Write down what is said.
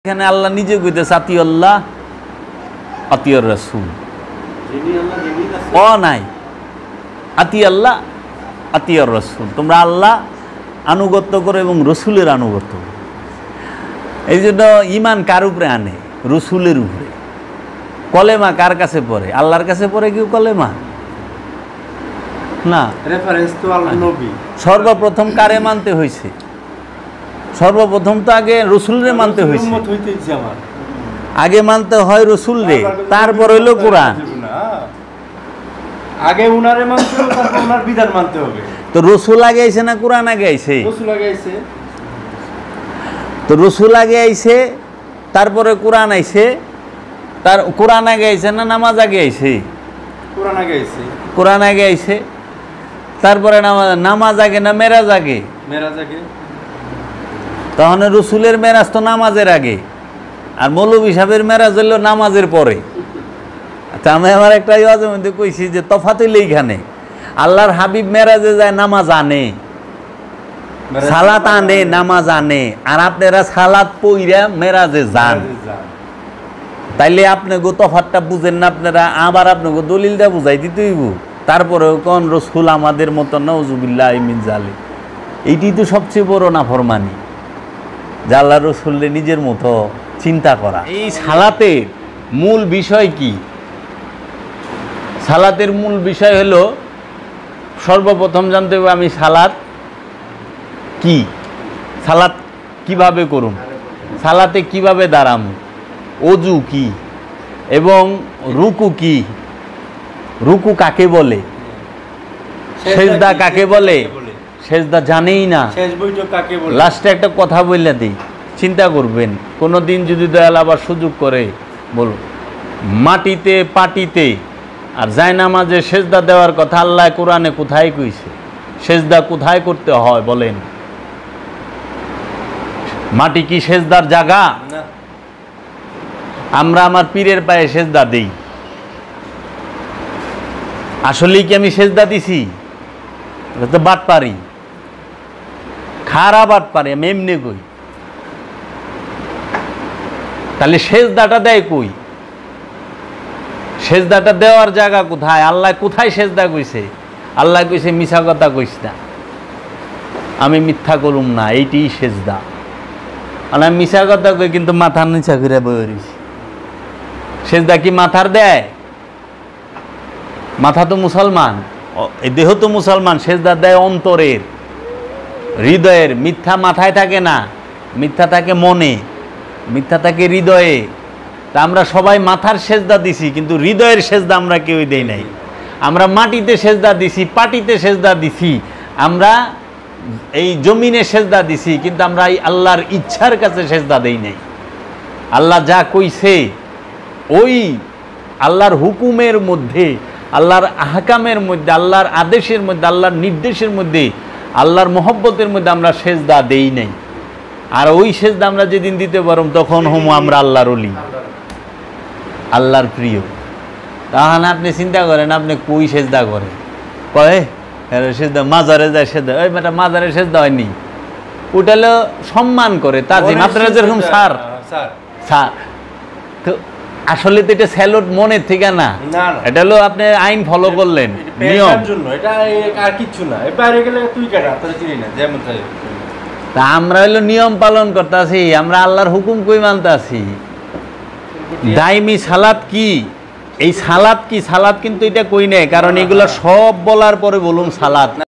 এখানে আল্লাহ নিজে কইতেছে আতিউল্লাহ আতিউর রাসূল নাই আতিউল্লাহ আতিউর রাসূল তোমরা আল্লাহ আনুগত্য করো এবং রসুলের আনুগত্য করো। এই জন্য ঈমান কার উপরে আনে? রসুলের উপরে। কলেমা কার কাছে পড়ে? আল্লাহর কাছে পড়ে কেউ কলেমা না, রেফারেন্স তো আল্লাহ নবী। সর্বপ্রথম কারে মানতে হয়েছে? সর্বপ্রথম তো আগে রসুলরে মানতে হয়েছে। আগে মানতে হয় রসুলরে, তারপর হইলো কোরআন। আগে উনারে মানতে হবে, তারপর উনার বিধান মানতে হবে। তো রসুল আগে আইছে না কোরআন আগে আইছে? রসুল আগে আইছে। তো রসুল আগে আইছে, তারপরে কোরআন আইছে। তার কোরআন আগে আইছে না নামাজ আগে আইছে? কোরআন আগে আইছে। কোরআন আগে আইছে, তারপরে নামাজ আগে না মেরাজ আগে? মেরাজ আগে। তাহলে রসুলের মেরাজ তো নামাজের আগে, আর মৌলভী সাহেবের মেরাজ হইল নামাজের পরে। আচ্ছা, আমি আমার একটা ইওয়াজের মধ্যে কইছি যে তফাৎ হইল এইখানে, আল্লাহর হাবিব মেরাজে যায় নামাজ আনে, সালাত আনে, নামাজ আনে, আর আপনারা সালাত পইরা মেরাজে যান। তাইলে আপনি গো তফাৎটা বুঝেন না আপনারা, আবার আপনাকে দলিলটা বুঝাই দিতে হইব। তারপরেও কোন রসুল আমাদের মতো নাউজুবিল্লাহ মিন জালিক। এইটি তো সবচেয়ে বড় নাফরমানি, যে আল্লাহ রসুলকে নিজের মতো চিন্তা করা। এই সালাতের মূল বিষয় কি? সালাতের মূল বিষয় হলো সর্বপ্রথম জানতে হবে আমি সালাত কি, সালাত কিভাবে করুন, সালাতে কিভাবে দাঁড়াম, অজু কি, এবং রুকু কি, রুকু কাকে বলে, সেজদা কাকে বলে, সেজদা জানেই না, লাস্টে একটা কথা বললে দিই, চিন্তা করবেন কোনো দিন যদি দয়াল আবার সুযোগ করে বলুন, মাটিতে পাটিতে আর জায়নামাজে সেজদা দেওয়ার কথা আল্লাহ কোরআনে কোথায় কইছে? সেজদা কোথায় করতে হয় বলেন? মাটি কি সেজদার জায়গা? আমরা আমার পীরের পায়ে সেজদা দেই, আসলেই কি আমি সেজদা দিছি? এটা তো বাট পারি, খারাপ বাট পারি, আমি এমনি কই। তাহলে সেজদাটা দেয় কই? সেজদাটা দেওয়ার জায়গা কোথায়? আল্লাহ কোথায় সেজদা কইছে? আল্লাহ কইছে মিছা কথা কইস না, আমি মিথ্যা করুম না, এইটি সেজদা। আর আমি মিছা কথা কই কিন্তু মাথার নিচা করে বইছি। সেজদা কি মাথার দেয়? মাথা তো মুসলমান, এই দেহ তো মুসলমান, সেজদা দেয় অন্তরের, হৃদয়ের। মিথ্যা মাথায় থাকে না, মিথ্যা থাকে মনে, মিথ্যা থাকে হৃদয়ে। তা আমরা সবাই মাথার সেজদা দিছি, কিন্তু হৃদয়ের সেজদা আমরা কেউই দেই নাই। আমরা মাটিতে সেজদা দিছি, পাটিতে সেজদা দিছি, আমরা এই জমিনে সেজদা দিছি, কিন্তু আমরা এই আল্লাহর ইচ্ছার কাছে সেজদা দেই নাই। আল্লাহ যা কইছে ওই আল্লাহর হুকুমের মধ্যে, আল্লাহর আহকামের মধ্যে, আল্লাহর আদেশের মধ্যে, আল্লাহর নির্দেশের মধ্যে, আল্লাহর মহব্বতের মধ্যে আমরা সেজদা দেই নাই। আর ওই সেজদা আমরা যেদিন দিতে পারব তখন হম আমরা আল্লাহর ওলি, আল্লাহর প্রিয়। তাহলে আপনি চিন্তা করেন আপনি কই সেজদা করেন? কয়ে সেজদা মাজারে যায়, সেজদা ওই বেটা মাজারে সেজদা হয়নি, ওটা হলো সম্মান করে তাজিম। আপনারা যেরকম স্যার স্যার, তো আসলে তো এটা স্যালুট মনের থেকে না, এটা হলো আপনি আইন ফলো করলেন, নিয়ম। এটা আর কিছু না, বাইরে গেলে তুই কাটা, আপনারা চিনি না যেমন তাই। তা আমরা হলো নিয়ম পালন করতে আছি, আমরা আল্লাহর হুকুম কই মানতে আছি। দাইমি সালাত কি? এই সালাত কি? সালাত কিন্তু এটা কই নাই, কারণ এগুলো সব বলার পরে বলুন সালাত।